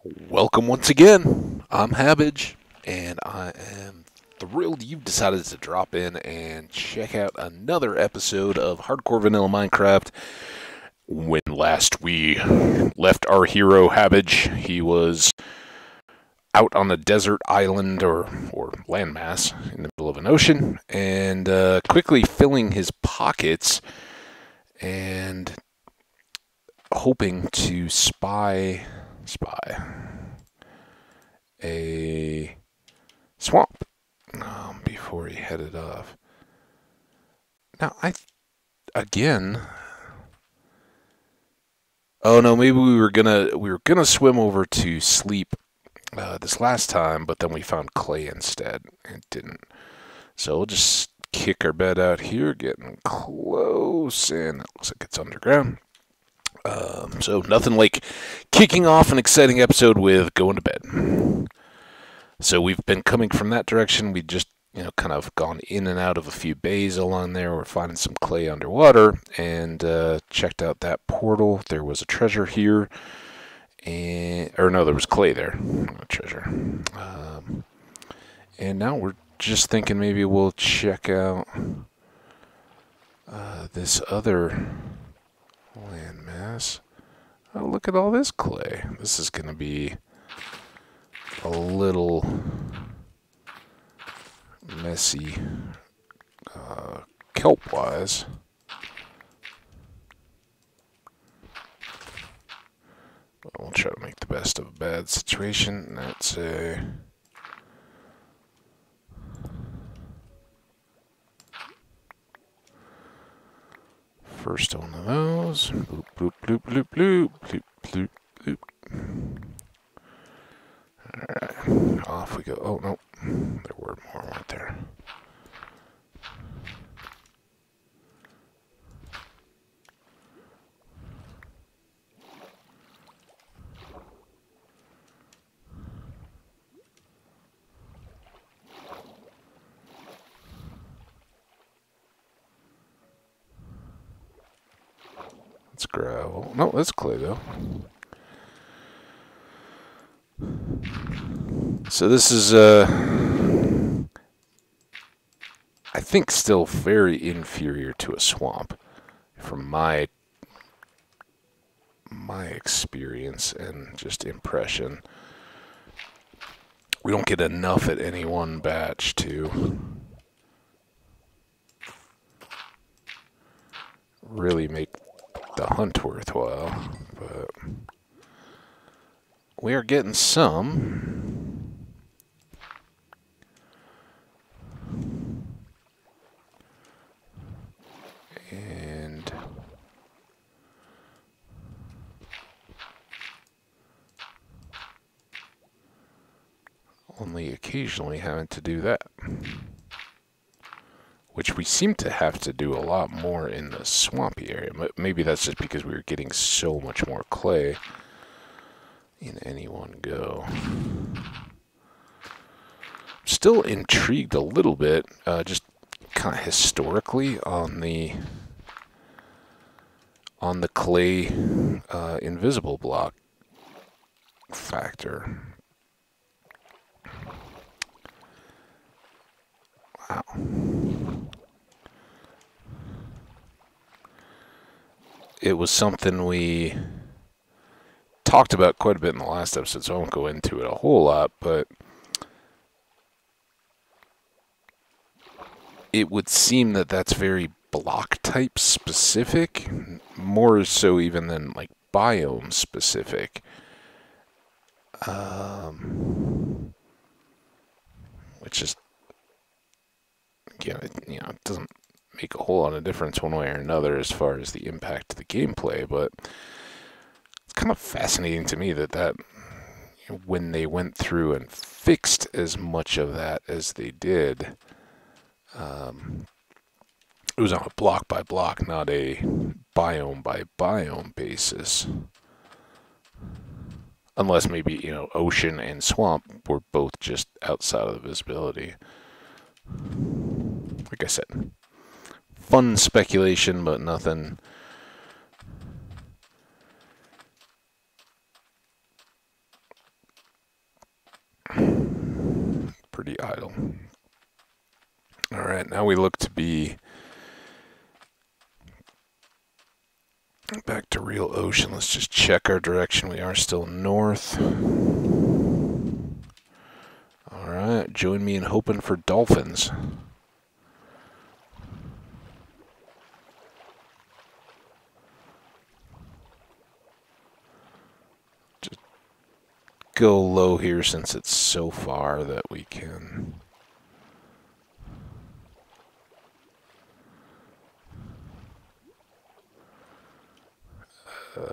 Welcome once again. I'm Hambbage, and I am thrilled you've decided to drop in and check out another episode of Hardcore Vanilla Minecraft. When last we left our hero Hambbage, he was out on a desert island or landmass in the middle of an ocean, and quickly filling his pockets and hoping to spy a swamp before he headed off. Now, again. Oh no, maybe we were gonna swim over to sleep this last time, but then we found clay instead. It didn't. So we'll just kick our bed out here, getting close, and it looks like it's underground. So nothing like kicking off an exciting episode with going to bed. So we've been coming from that direction. We just, kind of gone in and out of a few bays along there. We're finding some clay underwater and checked out that portal. There was a treasure here. Or no, there was clay there. Not a treasure. And now we're just thinking maybe we'll check out this other landmass. Oh, look at all this clay. This is going to be a little messy kelp-wise. But we'll try to make the best of a bad situation. That's a... First one of those. Bloop, bloop, bloop, bloop, bloop, bloop, bloop, bloop. Alright, off we go. Oh, no. There were more, weren't there? It's gravel. No, that's clay, though. So this is, I think, still very inferior to a swamp, from my experience and just impression. We don't get enough at any one batch to really make the hunt worthwhile, but we are getting some. And only occasionally having to do that, which we seem to have to do a lot more in the swampy area. Maybe that's just because we were getting so much more clay in any one go. Still intrigued a little bit, just kind of historically on the clay invisible block factor. Wow. It was something we talked about quite a bit in the last episode, so I won't go into it a whole lot, but it would seem that that's very block type specific, more so even than like biome specific. Which is, it doesn't make a whole lot of difference one way or another as far as the impact to the gameplay, but it's kind of fascinating to me that when they went through and fixed as much of that as they did, it was on a block by block, not a biome by biome basis. Unless maybe, ocean and swamp were both just outside of the visibility. Like I said, fun speculation, but nothing pretty idle. Alright, now we look to be back to real ocean. Let's just check our direction. We are still north. Alright, join me in hoping for dolphins. Just go low here since it's so far that we can... I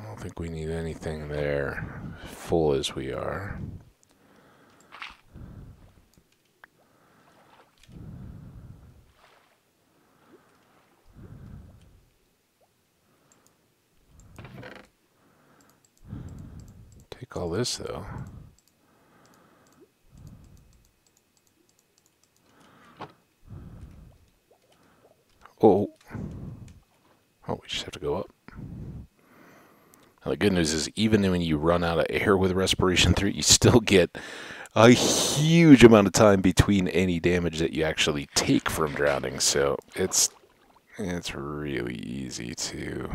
don't think we need anything there, full as we are. Take all this, though. Oh. Oh, we just have to go up. Now, the good news is, even when you run out of air with Respiration 3, you still get a huge amount of time between any damage that you actually take from drowning. So it's really easy to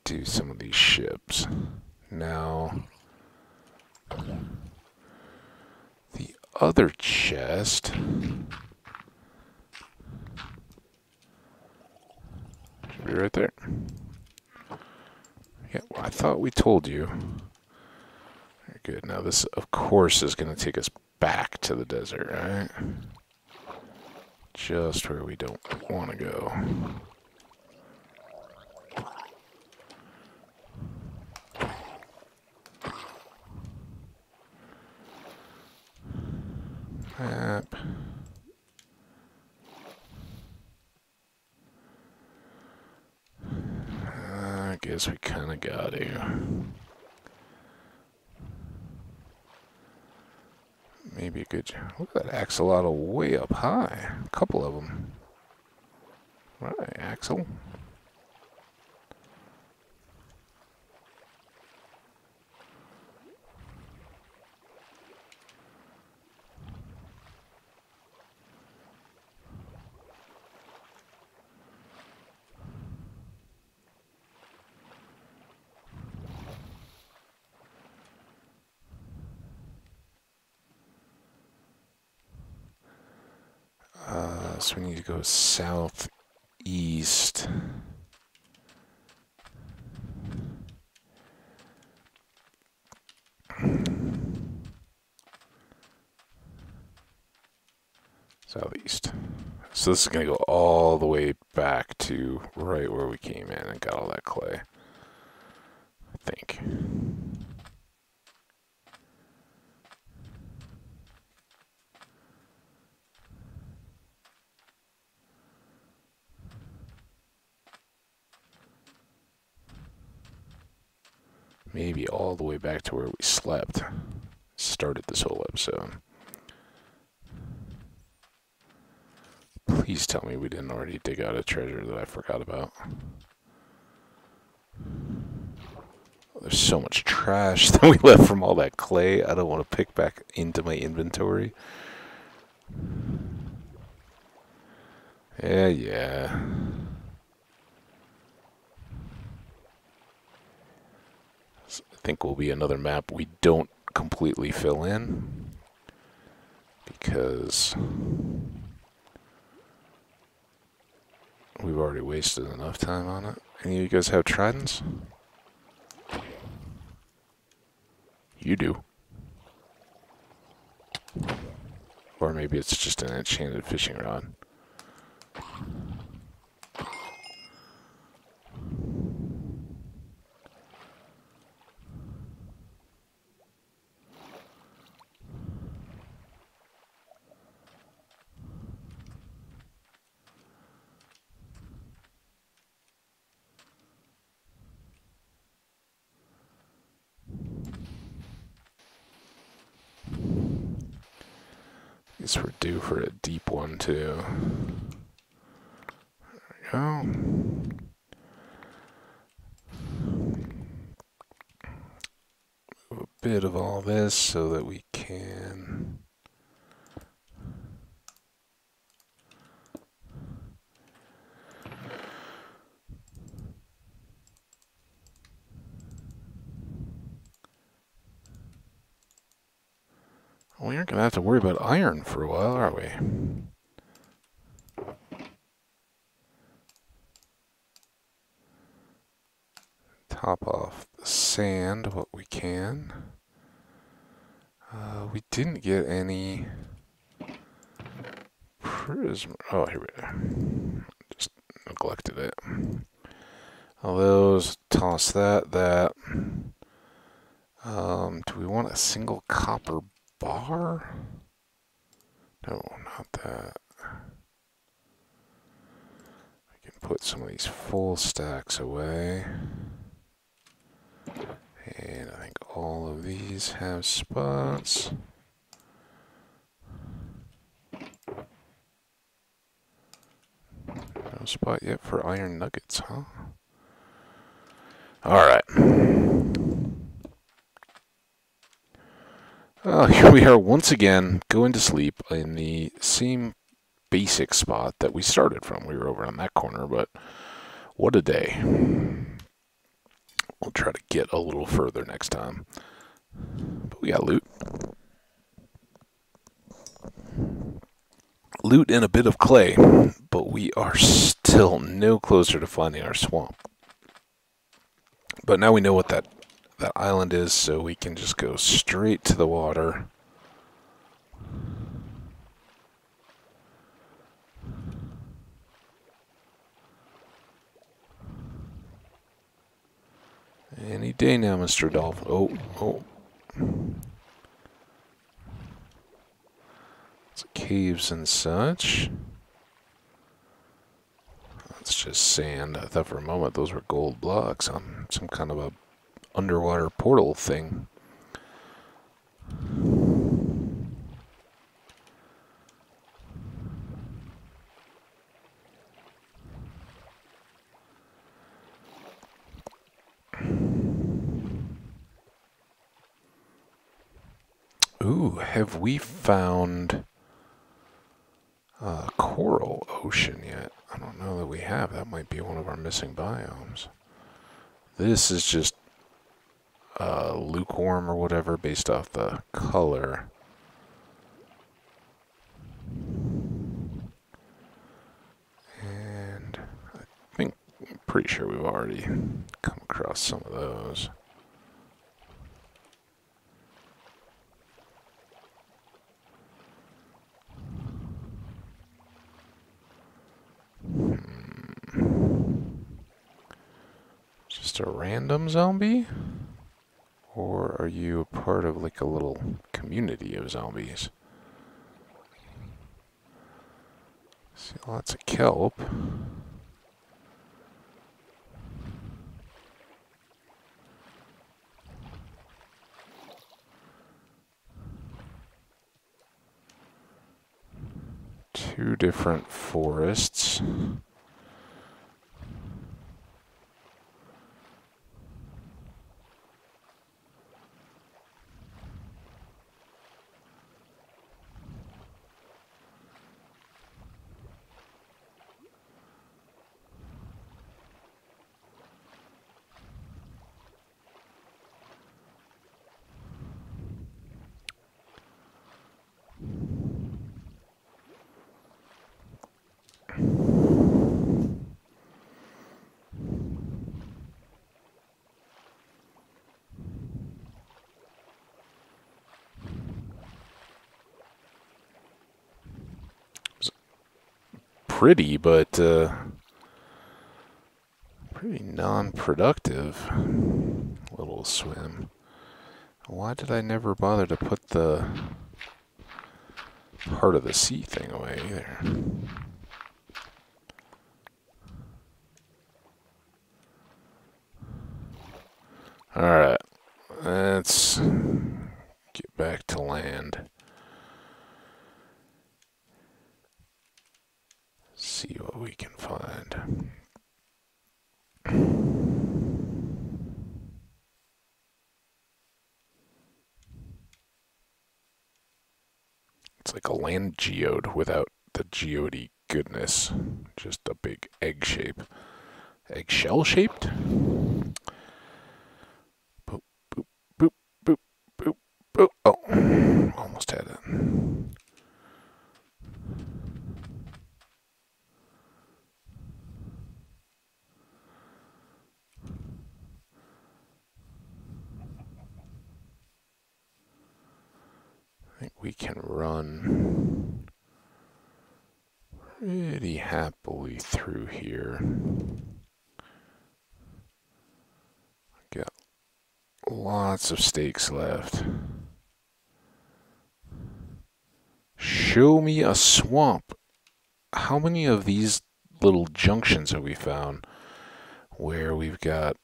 do some of these ships. Now, the other chest... be right there. Yeah, well, I thought we told you. Very good. Now this, of course, is going to take us back to the desert, right? Just where we don't want to go. Map. I guess we kind of got to. Maybe a good... Look at that axolotl way up high. A couple of them. Right, Axel. So we need to go southeast. Southeast. So this is going to go all the way back to right where we came in and got all that clay. I think. Maybe all the way back to where we slept. Started this whole episode. Please tell me we didn't already dig out a treasure that I forgot about. Oh, there's so much trash that we left from all that clay. I don't want to pick back into my inventory. Yeah. I think will be another map we don't completely fill in. Because... we've already wasted enough time on it. Any of you guys have tridents? You do. Or maybe it's just an enchanted fishing rod. Guess we're due for a deep one too. There we go. bit of all this so that we can... We aren't going to have to worry about iron for a while, are we? Top off the sand what we can. We didn't get any prism. Oh, here we go. Just neglected it. All those, toss that. Do we want a single copper bar? No, not that. We can put some of these full stacks away. And I think all of these have spots. No spot yet for iron nuggets, huh? Alright. Here we are once again going to sleep in the same basic spot that we started from. We were over on that corner, but what a day. We'll try to get a little further next time. But we got loot. Loot and a bit of clay, but we are still no closer to finding our swamp. But now we know what that island is, so we can just go straight to the water. Any day now, Mr. Dolphin. Oh. It's caves and such. That's just sand. I thought for a moment those were gold blocks on some kind of a underwater portal thing. Ooh, have we found Coral Ocean yet? I don't know that we have. That might be one of our missing biomes. This is just lukewarm or whatever based off the color. And I'm pretty sure we've already come across some of those. Just a random zombie? Or are you a part of like a little community of zombies? See lots of kelp. Two different forests. Pretty, but pretty non-productive little swim. Why did I never bother to put the heart of the sea thing away either? Alright, let's get back to land. See what we can find. land geode without the geode goodness. Just a big egg shape. Eggshell shaped? Boop, boop, boop, boop, boop, boop. Oh, almost had it. I think we can run pretty happily through here. Got lots of stakes left. Show me a swamp. How many of these little junctions have we found where we've got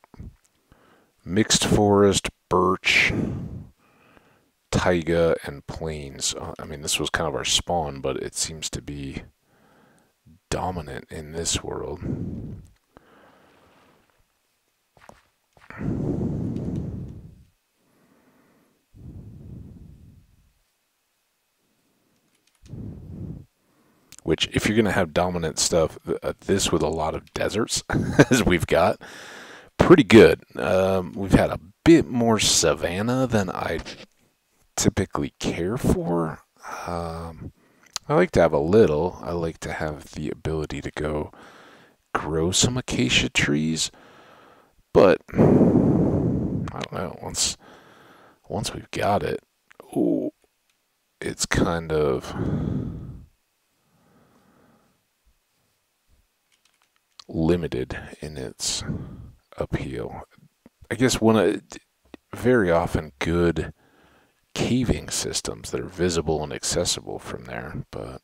mixed forest, birch, taiga, and plains? I mean, this was kind of our spawn, but it seems to be dominant in this world. Which, if you're going to have dominant stuff, this with a lot of deserts, as we've got, pretty good. We've had a bit more savanna than I typically care for. I like to have a little. I like to have the ability to go grow some acacia trees, but I don't know. Once we've got it, ooh, it's kind of limited in its appeal. I guess very often good caving systems that are visible and accessible from there, but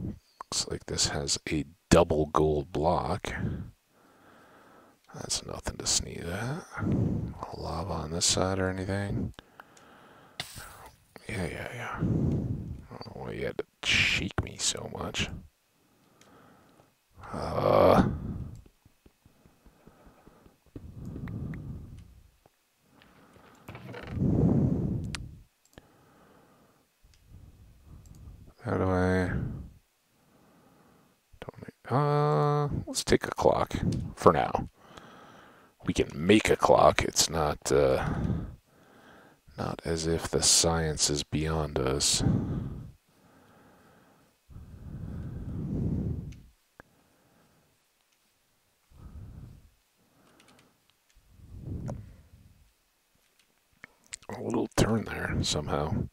looks like this has a double gold block. That's nothing to sneeze at. Lava on this side or anything? Yeah. I don't know why you had to shake me so much. How do I donate? Let's take a clock for now. We can make a clock. It's not as if the science is beyond us. A little turn there somehow.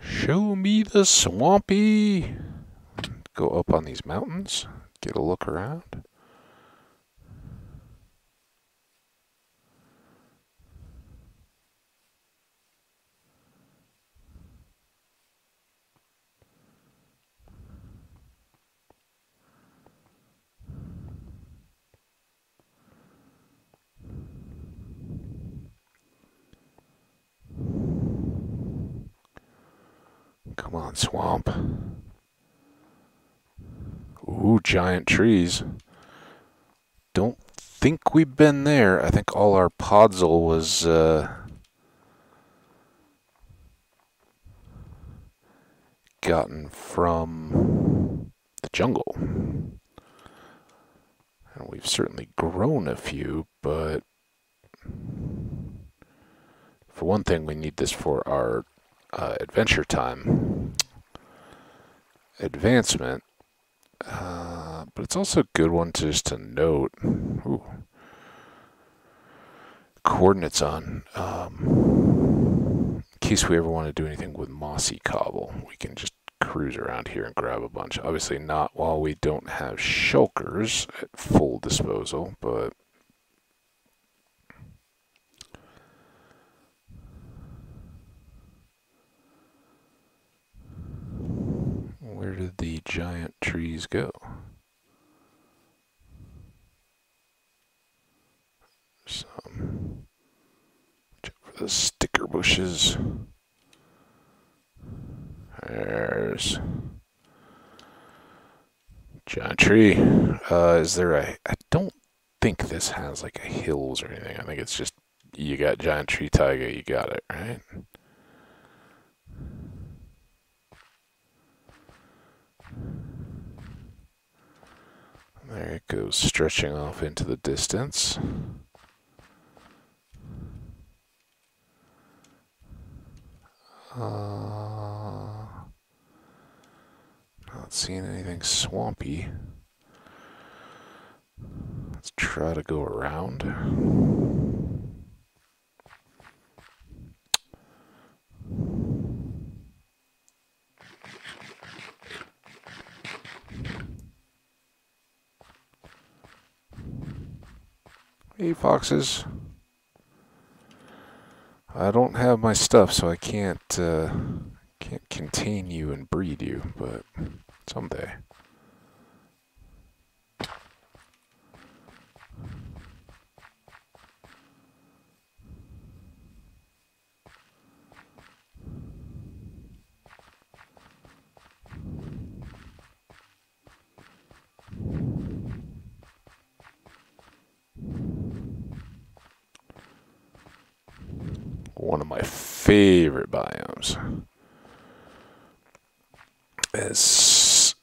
Show me the swampy. Go up on these mountains, get a look around. Come on, swamp. Ooh, giant trees. Don't think we've been there. I think all our podzol was gotten from the jungle. And we've certainly grown a few, but for one thing, we need this for our Adventure Time advancement. But it's also a good one just to note. Ooh. Coordinates on. In case we ever want to do anything with mossy cobble, we can just cruise around here and grab a bunch. Obviously not while we don't have shulkers at full disposal, but where did the giant trees go? Some. Check for the sticker bushes. There's giant tree. Is there a think this has like a hills or anything. I think it's just you got giant tree taiga, you got it, right? There it goes, stretching off into the distance. Not seeing anything swampy. Let's try to go around. Hey, foxes. I don't have my stuff, so I can't contain you and breed you, but someday. One of my favorite biomes. As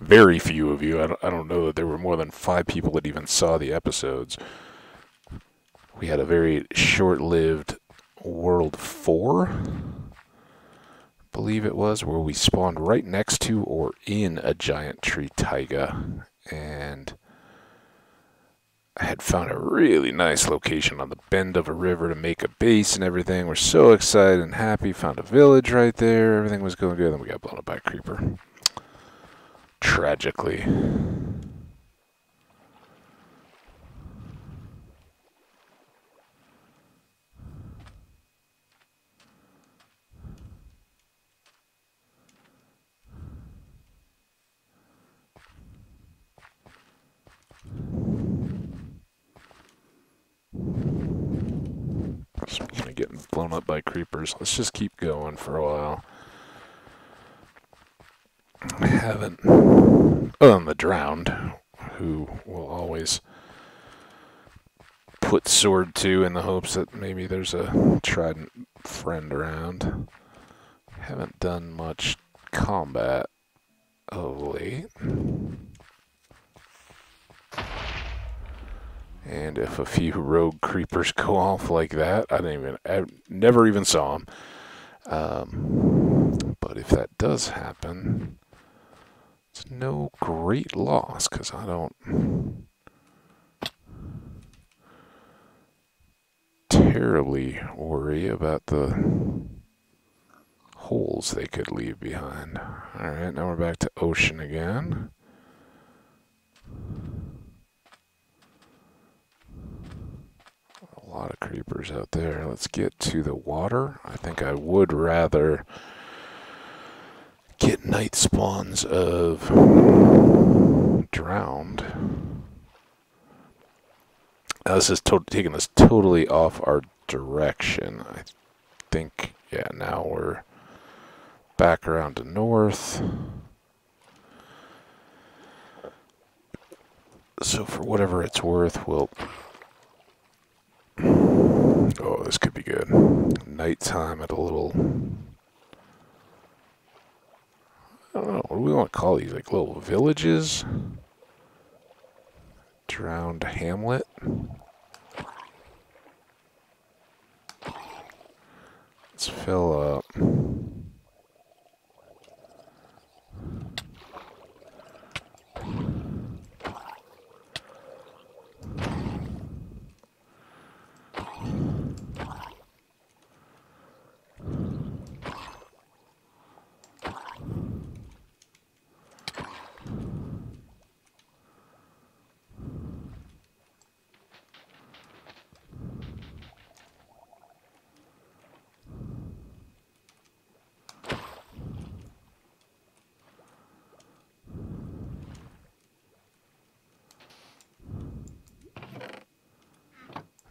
very few of you, I don't know that there were more than 5 people that even saw the episodes. We had a very short-lived World 4, I believe it was, where we spawned right next to or in a giant tree taiga, and I had found a really nice location on the bend of a river to make a base and everything. We're so excited and happy. Found a village right there. Everything was going good. Then we got blown up by a creeper. Tragically. Speaking of getting blown up by creepers, let's just keep going for a while. I haven't, other than the drowned, who will always put sword to in the hopes that maybe there's a trident friend around. Haven't done much combat of late. And if a few rogue creepers go off like that, I never even saw them. But if that does happen, it's no great loss, because I don't terribly worry about the holes they could leave behind. Alright, now we're back to ocean again. A lot of creepers out there. Let's get to the water. I think I would rather get night spawns of drowned. Now this is taking us totally off our direction. I think, yeah, now we're back around to north. So for whatever it's worth, we'll... Oh, this could be good. Nighttime at a little... I don't know, what do we want to call these? Like little villages? Drowned hamlet? Let's fill up.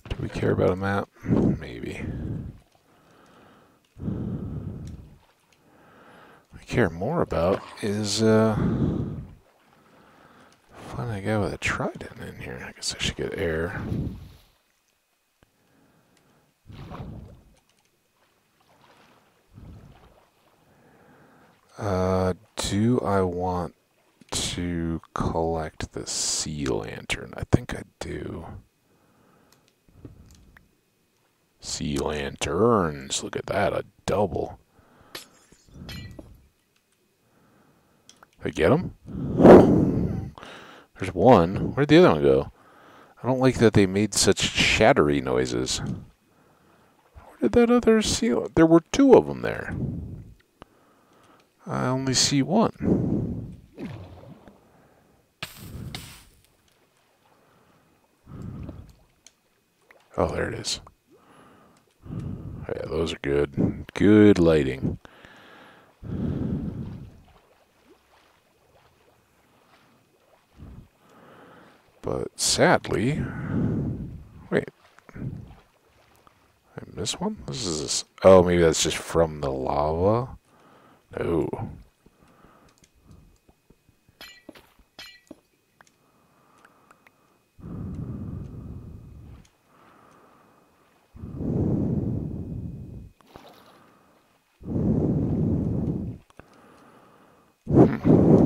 Do we care about a map? Maybe. What I care more about is finding a guy with a trident in here. I guess I should get air. Do I want to collect the sea lantern? I think I do. Sea lanterns. Look at that, a double. Did I get them? There's one. Where'd the other one go? I don't like that they made such shattery noises. Where did that other seal? There were two of them there. I only see one. Oh, there it is. Yeah, those are good. Good lighting. But sadly, wait, I missed one? This is this. Oh, maybe that's just from the lava? No.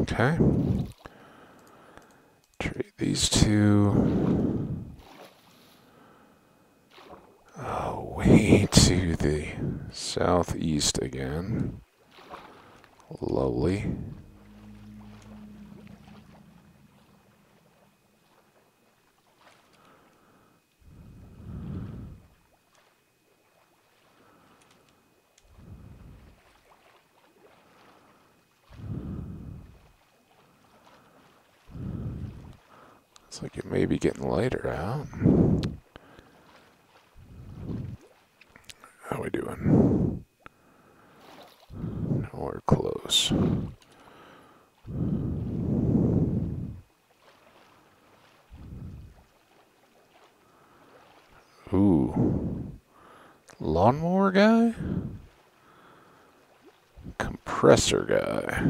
Okay. Trade these two. Oh, way to the southeast again. Lovely. Looks like it may be getting lighter out. How we doing? Nowhere close. Ooh. Lawnmower guy? Compressor guy.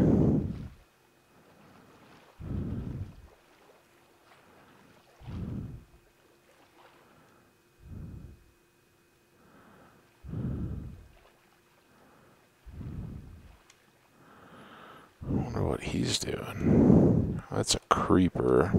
I wonder what he's doing. That's a creeper.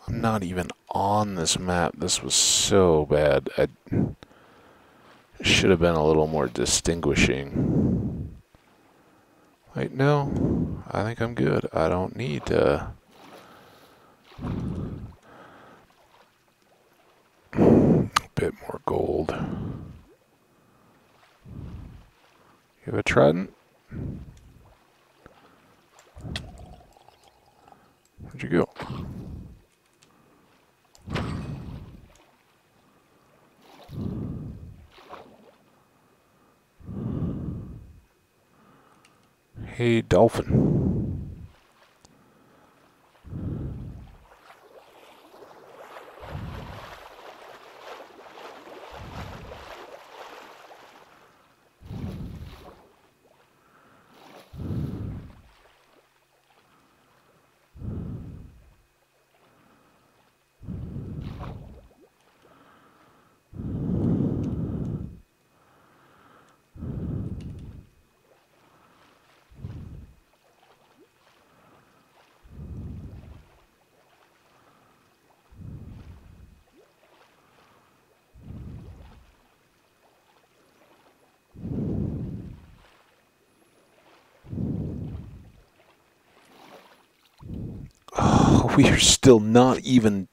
I'm not even on this map. This was so bad. I should have been a little more distinguishing. Wait, no. I think I'm good. I don't need to... a bit more gold. You have a trident? Where'd you go? Hey, dolphin. We are still not even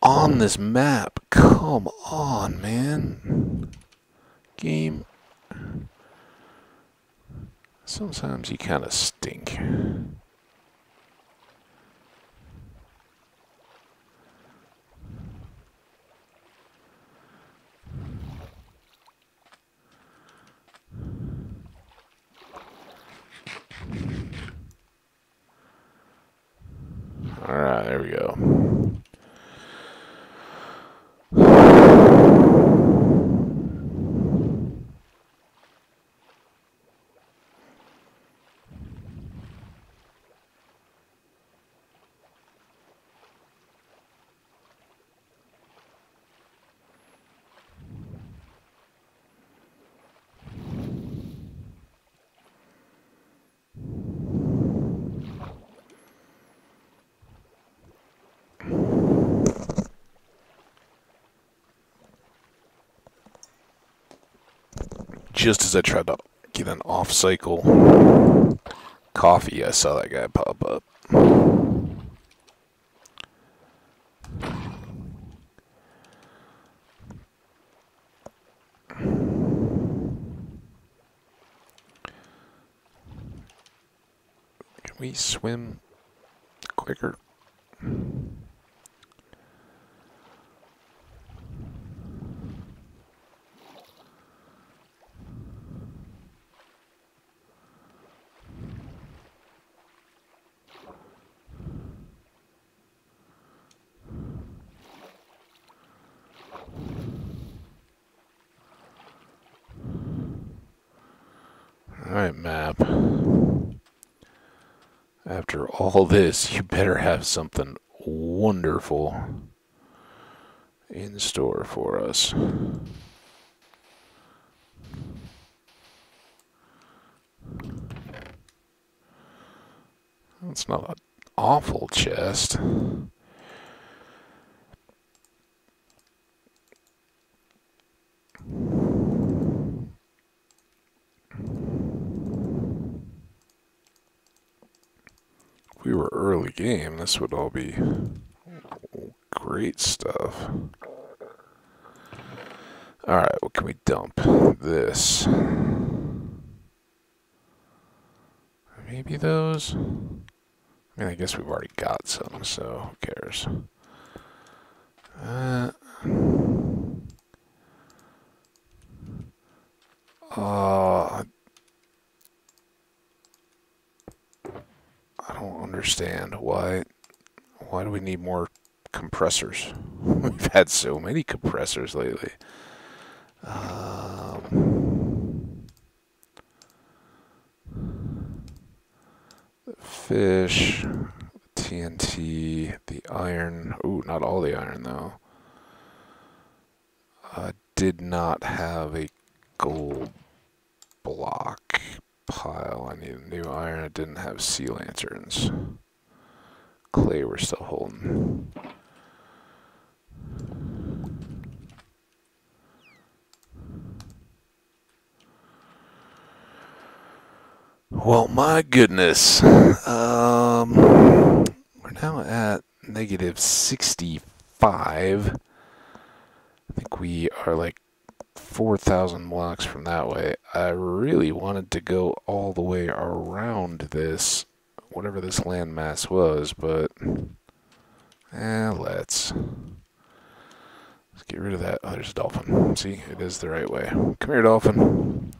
on this map. Come on, man. Game. Sometimes you kind of stink. Alright, there we go. just as I tried to get an off-cycle coffee, I saw that guy pop up. Can we swim quicker? Alright, map. After all this, you better have something wonderful in store for us. It's not an awful chest. If we were early game, this would all be great stuff. Alright, what can we dump? This. Maybe those? I mean, I guess we've already got some, so who cares? I don't understand why do we need more compressors? We've had so many compressors lately. The fish, the TNT, the iron. Ooh, not all the iron though. Did not have a gold block pile. I need a new iron. I didn't have sea lanterns. Clay we're still holding. Well, my goodness. We're now at negative 65. I think we are like 4,000 blocks from that way. I really wanted to go all the way around this, whatever this landmass was, but let's get rid of that. Oh, there's a dolphin. See, it is the right way. Come here, dolphin.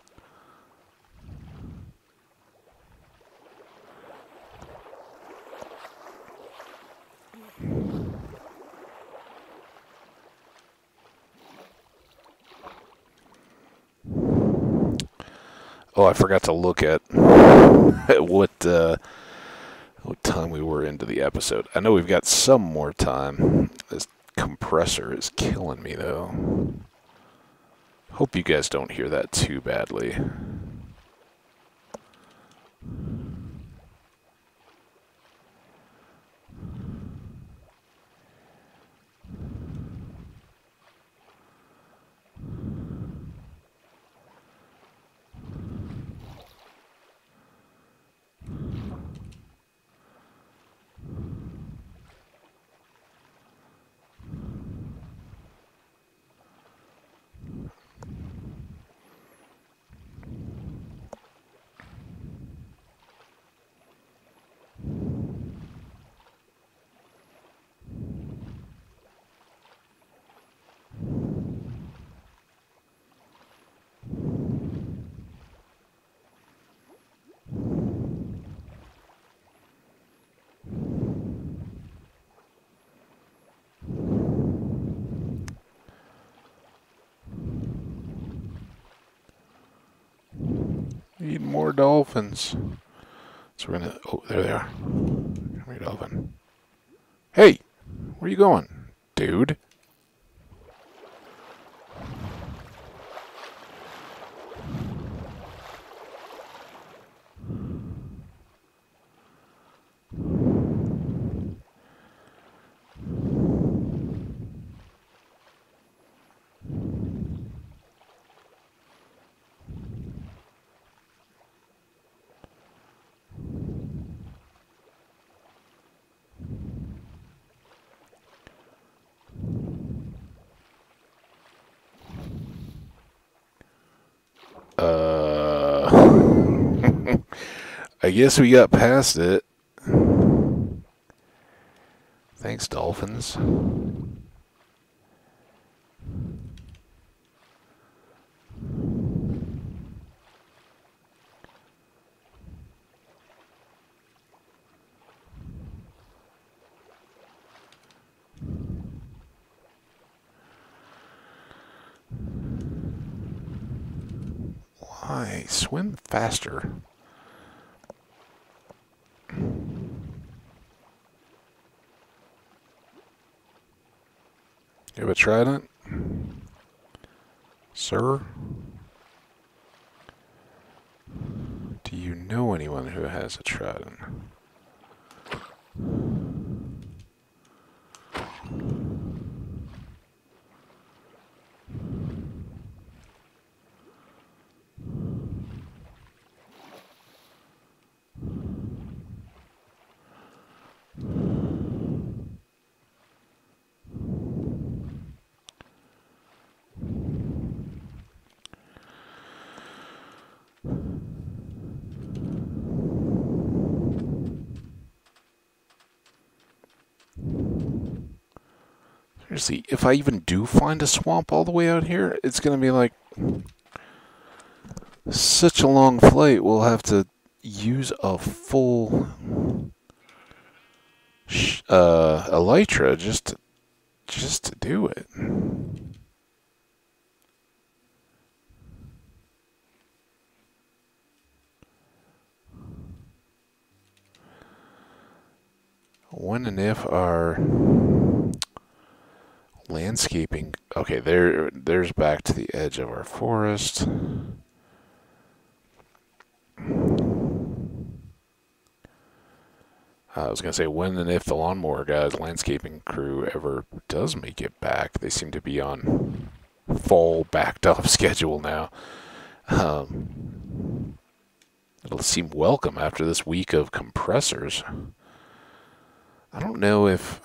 Oh, I forgot to look at what time we were into the episode. I know we've got some more time. This compressor is killing me, though. Hope you guys don't hear that too badly. Need more dolphins. So we're gonna. Oh, there they are. Come here, dolphin. Hey, where you going, dude? I guess we got past it. Thanks, dolphins. Why? Swim faster. You have a trident? Sir? Do you know anyone who has a trident? Seriously, if I even do find a swamp all the way out here, it's going to be like such a long flight. We'll have to use a full elytra just to do it. When and if our landscaping... Okay, there's back to the edge of our forest. I was going to say, when and if the lawnmower guys, landscaping crew, ever does make it back, they seem to be on fall backed up schedule now. It'll seem welcome after this week of compressors. I don't know if...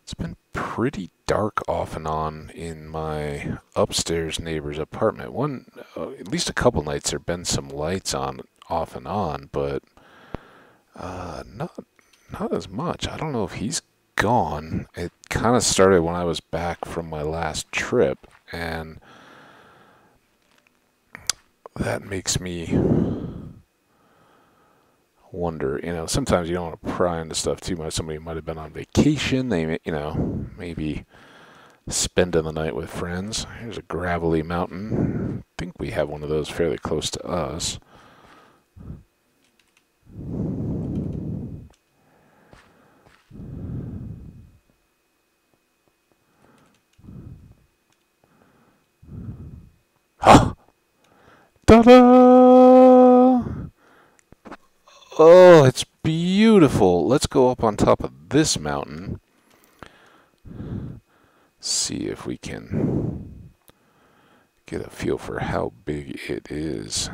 It's been pretty dark off and on in my upstairs neighbor's apartment. At least a couple nights there have been some lights on off and on, but not as much. I don't know if he's gone. It kind of started when I was back from my last trip, and that makes me wonder, sometimes you don't want to pry into stuff too much. Somebody might have been on vacation. They, maybe spending the night with friends. Here's a gravelly mountain. I think we have one of those fairly close to us. Ha! Ta-da! Oh, it's beautiful. Let's go up on top of this mountain. See if we can get a feel for how big it is.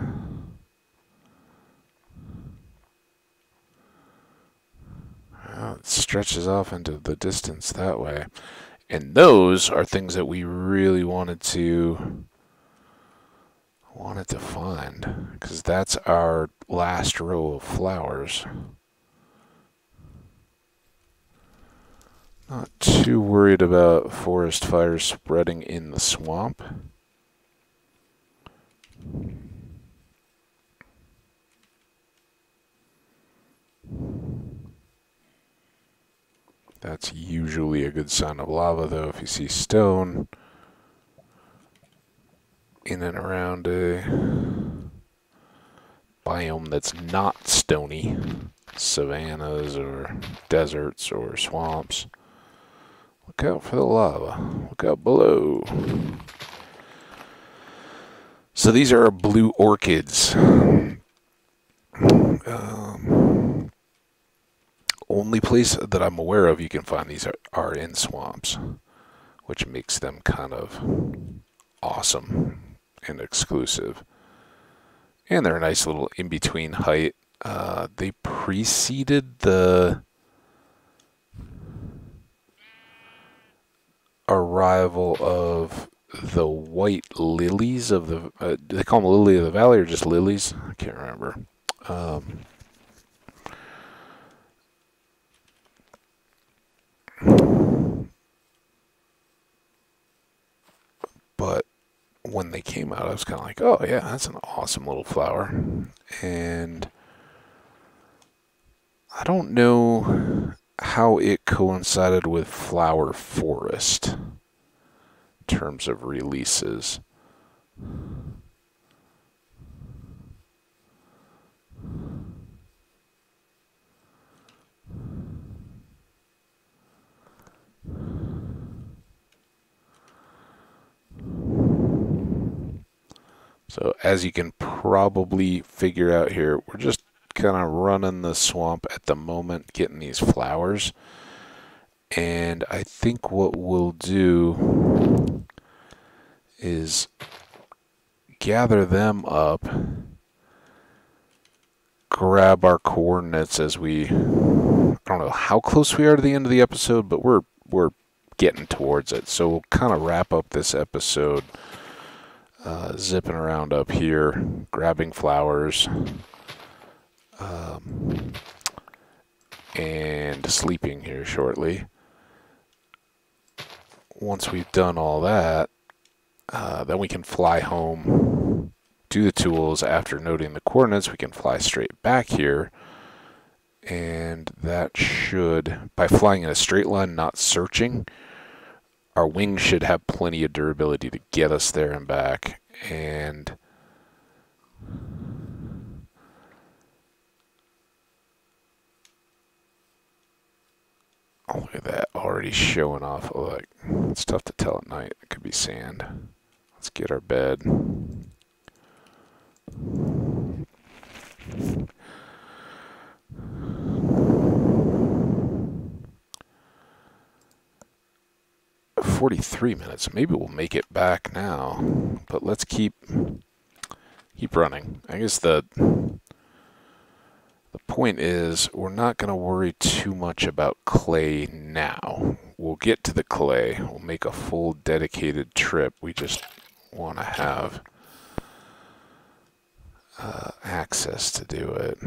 Well, it stretches off into the distance that way. And those are things that we really wanted to find, because that's our last row of flowers. Not too worried about forest fires spreading in the swamp. That's usually a good sign of lava, though, if you see stone in and around a biome that's not stony, savannas or deserts or swamps. Look out for the lava. Look out below. So these are blue orchids. Only place that I'm aware of you can find these are in swamps, which makes them kind of awesome and exclusive. And they're a nice little in-between height. They preceded the arrival of the white lilies of the... they call them lily of the valley or just lilies? I can't remember. But when they came out, I was kind of like, oh yeah, that's an awesome little flower. And I don't know how it coincided with Flower Forest in terms of releases. So as you can probably figure out here, we're just kind of running the swamp at the moment, getting these flowers. And I think what we'll do is gather them up, grab our coordinates as we, I don't know how close we are to the end of the episode, but we're getting towards it. So we'll kind of wrap up this episode zipping around up here, grabbing flowers, and sleeping here shortly. Once we've done all that, then we can fly home, do the tools. After noting the coordinates, we can fly straight back here. And that should, by flying in a straight line, not searching, our wings should have plenty of durability to get us there and back. And oh, look at that, already showing off. Like, it's tough to tell at night. It could be sand. Let's get our bed. $43. Maybe we'll make it back now, but let's keep running. I guess the point is we're not going to worry too much about clay now. We'll get to the clay. We'll make a full dedicated trip. We just want to have access to do it.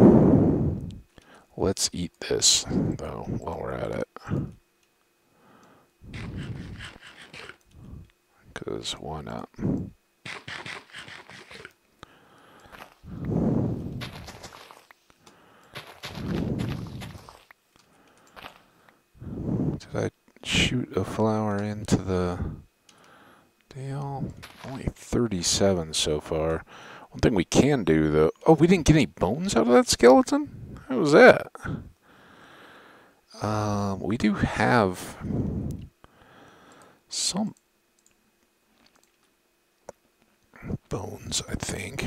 Let's eat this, though, while we're at it. Because why not? Did I shoot a flower into the deal? Only 37 so far. One thing we can do, though... Oh, we didn't get any bones out of that skeleton? How was that? We do have some bones, I think.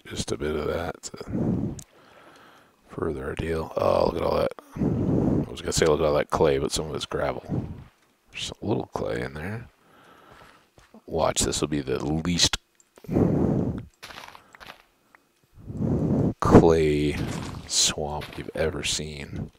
Just a bit of that to further our deal. Oh, look at all that. I was going to say look at all that clay, but some of it's gravel. There's a little clay in there. Watch, this will be the least clay swamp you've ever seen.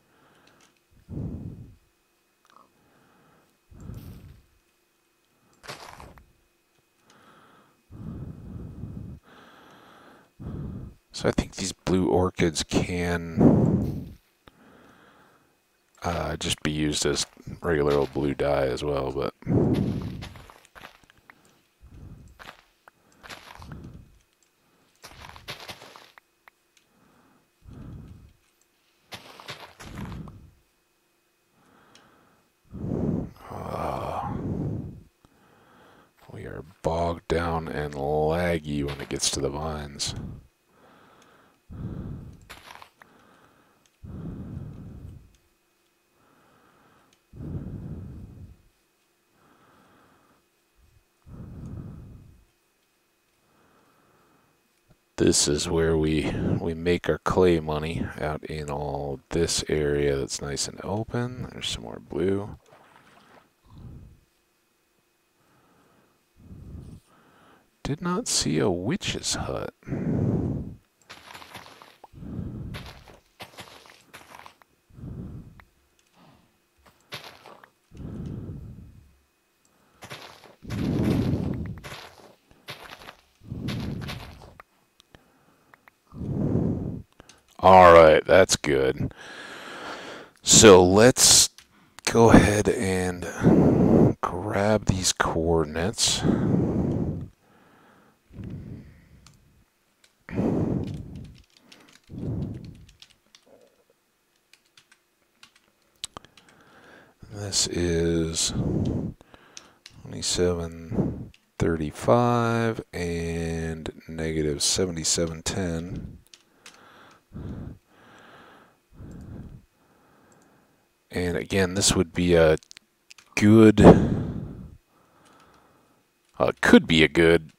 So I think these blue orchids can just be used as regular old blue dye as well, but we are bogged down and laggy when it gets to the vines. This is where we make our clay money, out in all this area that's nice and open. There's some more blue. Did not see a witch's hut. Alright, that's good. So let's go ahead and grab these coordinates. This is 2735 and negative 7710. And again, this would be a good, could be a good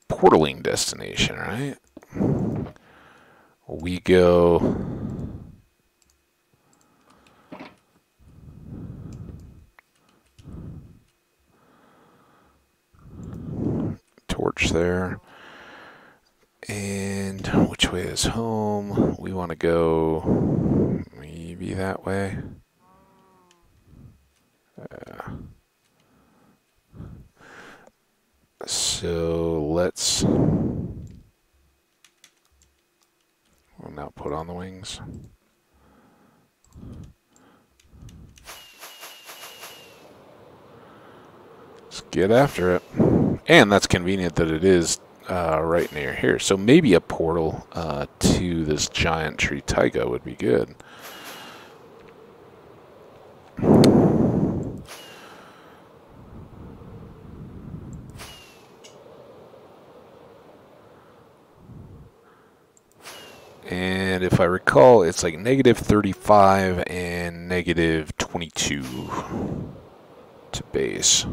portaling destination, right? We go torch there. And which way is home? We want to go maybe that way. So let's, we'll now put on the wings. Let's get after it. And that's convenient that it is right near here. So maybe a portal to this giant tree taiga would be good. And if I recall, it's like negative 35 and negative 22 to base.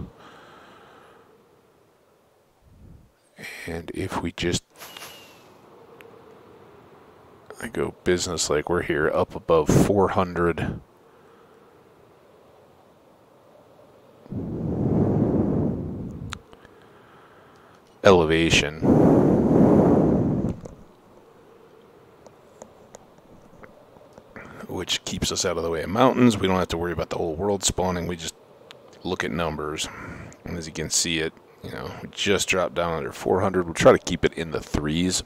And if we just go business like we're here up above 400 elevation, which keeps us out of the way of mountains. We don't have to worry about the whole world spawning. We just look at numbers. And as you can see, it, you know, we just dropped down under 400. We'll try to keep it in the threes.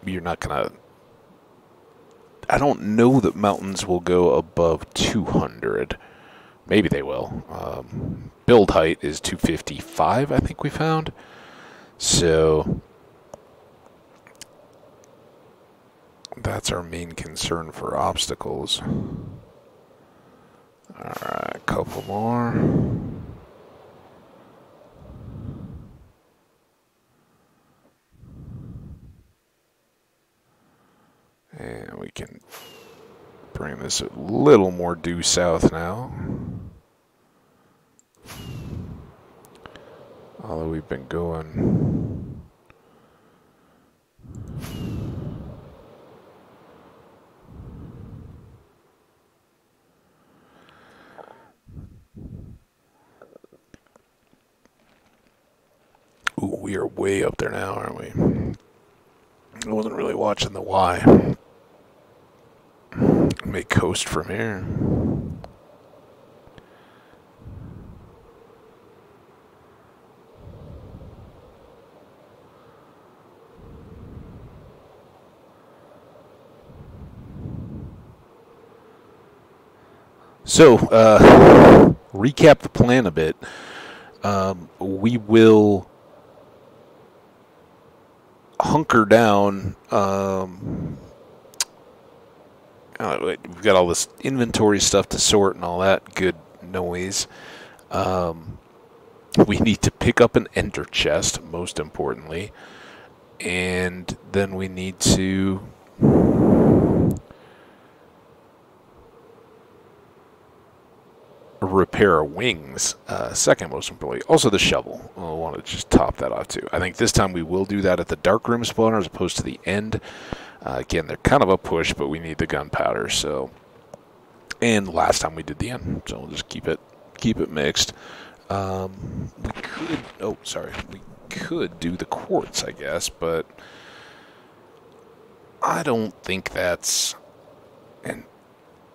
You're not gonna, I don't know that mountains will go above 200. Maybe they will. Build height is 255, I think we found. So that's our main concern for obstacles. Alright, a couple more. And we can bring this a little more due south now. Although we've been going. Ooh, we are way up there now, aren't we? I wasn't really watching the Y. May coast from here. So, recap the plan a bit. We will hunker down. We've got all this inventory stuff to sort and all that good noise. We need to pick up an ender chest, most importantly. And then we need to repair our wings. Second most importantly, also the shovel. I want to just top that off too. I think this time we will do that at the dark room spawner as opposed to the end. Again, they're kind of a push, but we need the gunpowder. So, and last time we did the end, so we'll just keep it mixed. We could. Oh, sorry. We could do the quartz, I guess, but I don't think that's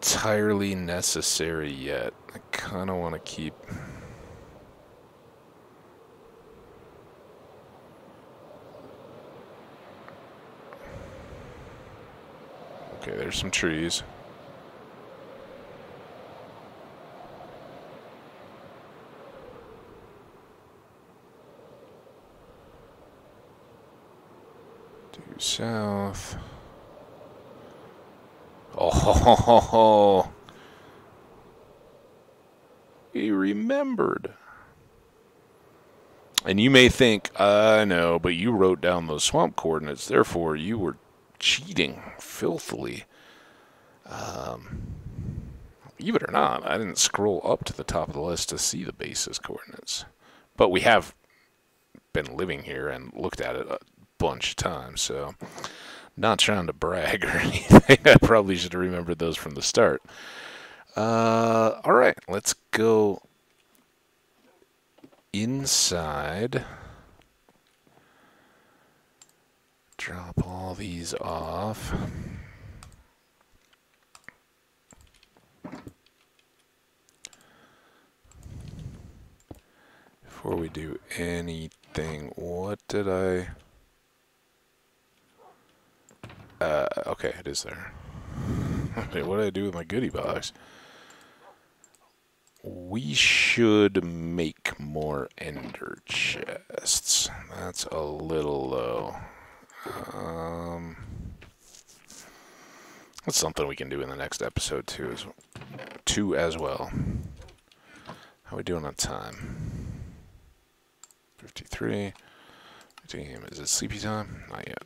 entirely necessary yet. I kind of want to keep. Okay, there's some trees. Due south. Oh, he remembered. And you may think, I know, but you wrote down those swamp coordinates, therefore you were cheating filthily. Believe it or not, I didn't scroll up to the top of the list to see the basis coordinates. But we have been living here and looked at it a bunch of times, so not trying to brag or anything. I probably should have remembered those from the start. Alright, let's go inside. Drop all these off. Before we do anything, what did I... okay, it is there. Okay, what did I do with my goodie box? We should make more ender chests. That's a little low. That's something we can do in the next episode too as well. How are we doing on time? 53. Damn, is it sleepy time? Not yet.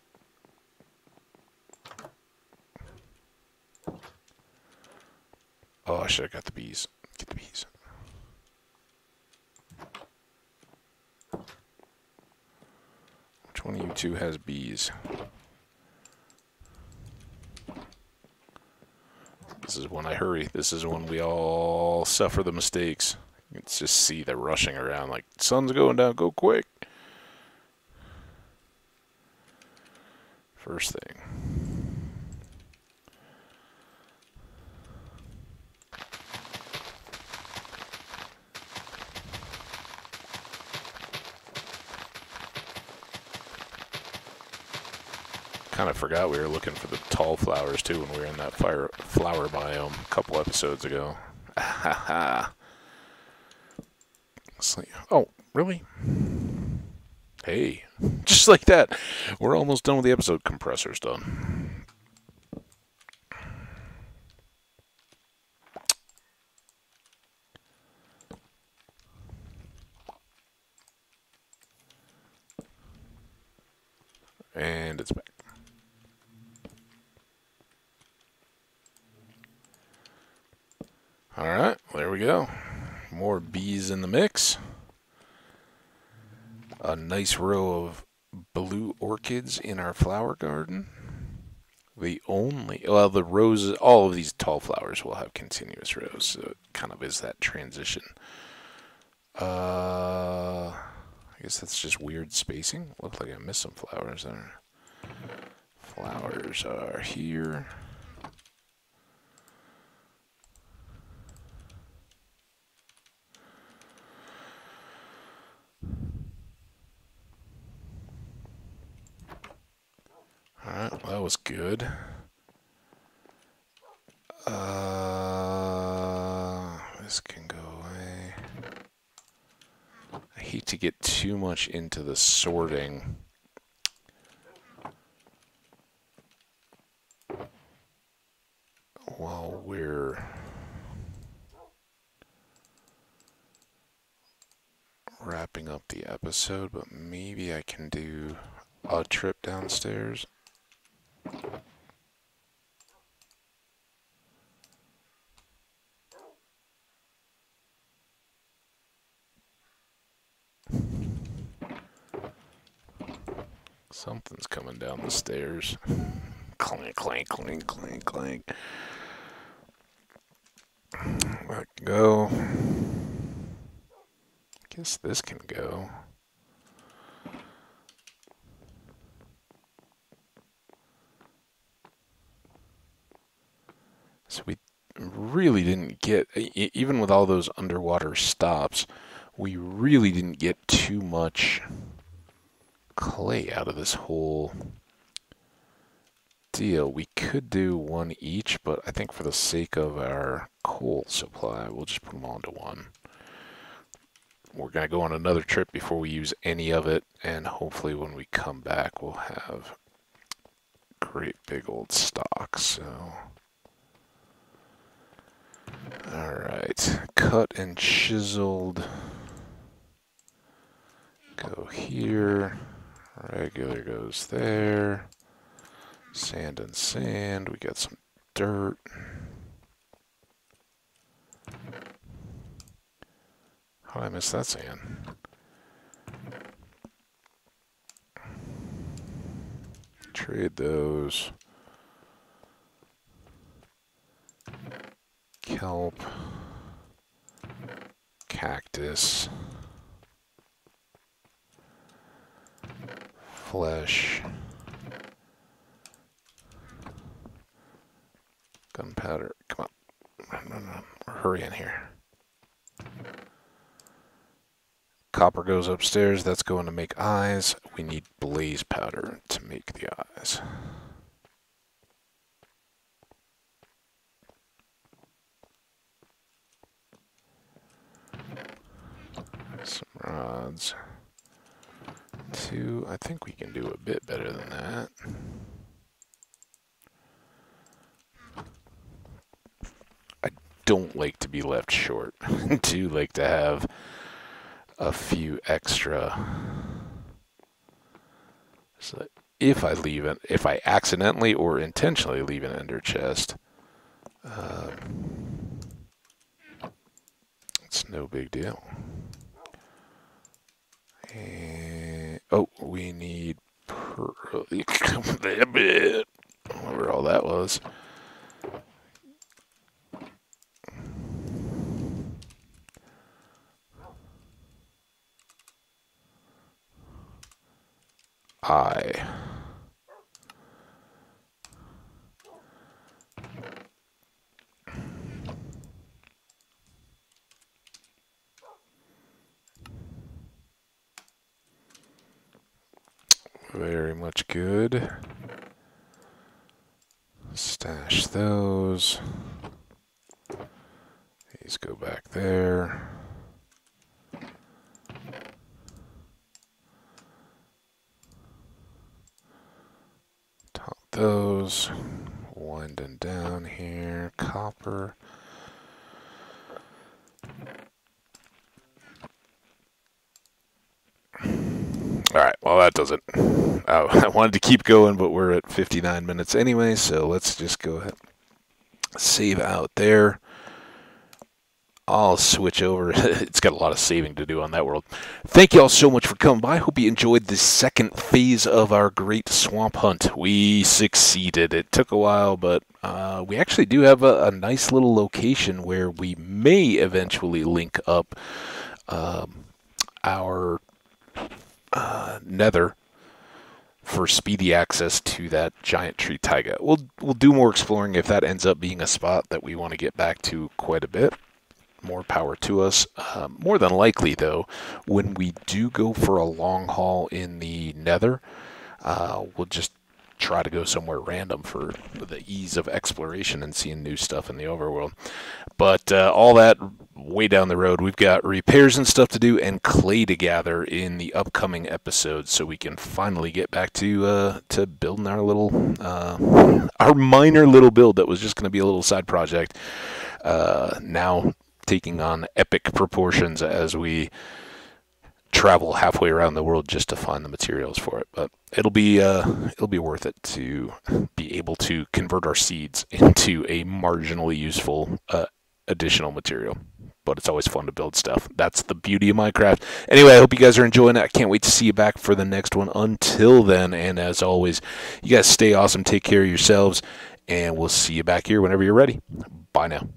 Oh, I should have got the bees. Get the bees. Which one of you two has bees? This is when I hurry. This is when we all suffer the mistakes. You can just see the rushing around like, sun's going down, go quick. First thing. Kind of forgot we were looking for the tall flowers too when we were in that flower biome a couple episodes ago. Oh, really? Hey, just like that. We're almost done with the episode. Compressor's done. And it's back. Alright, there we go. More bees in the mix. A nice row of blue orchids in our flower garden. The roses, all of these tall flowers will have continuous rows, so it kind of is that transition. I guess that's just weird spacing. Looks like I missed some flowers there. Flowers are here. Alright, well, that was good. This can go away. I hate to get too much into the sorting. While we're wrapping up the episode, but maybe I can do a trip downstairs. Something's coming down the stairs. Clank, clank, clank, clank, clank. Let go. Guess this can go. So we really didn't get, even with all those underwater stops, we really didn't get too much clay out of this whole deal. We could do one each, but I think for the sake of our coal supply, we'll just put them all into one. We're going to go on another trip before we use any of it, and hopefully when we come back, we'll have great big old stock. So, alright, cut and chiseled. Go here. Regular goes there. Sand and sand. We got some dirt. How did I miss that sand? Trade those. Kelp. Cactus. Flesh. Gunpowder. Come on. No. We're hurrying here. Copper goes upstairs. That's going to make eyes. We need blaze powder to make the eyes. Some rods. 2. I think we can do a bit better than that. I don't like to be left short. I do like to have a few extra. So if I accidentally or intentionally leave an ender chest, it's no big deal. And, oh, we need whatever all that was. Very much good. Stash those. These go back there. Top those. Winding down here. Copper. Alright, well that does it. I wanted to keep going, but we're at 59 minutes anyway, so let's just go ahead. Save out there. I'll switch over. It's got a lot of saving to do on that world. Thank you all so much for coming by. I hope you enjoyed the second phase of our great swamp hunt. We succeeded. It took a while, but we actually do have a nice little location where we may eventually link up our nether for speedy access to that giant tree taiga. We'll do more exploring if that ends up being a spot that we want to get back to quite a bit. More power to us. More than likely, though, when we do go for a long haul in the nether, we'll just try to go somewhere random for the ease of exploration and seeing new stuff in the overworld. But all that way down the road. We've got repairs and stuff to do and clay to gather in the upcoming episodes, so we can finally get back to building our little our minor little build that was just going to be a little side project. Now taking on epic proportions as we travel halfway around the world just to find the materials for it. But it'll be worth it to be able to convert our seeds into a marginally useful additional material. but it's always fun to build stuff. That's the beauty of Minecraft. Anyway, I hope you guys are enjoying it. I can't wait to see you back for the next one. Until then, and as always, you guys stay awesome, take care of yourselves, and we'll see you back here whenever you're ready. Bye now.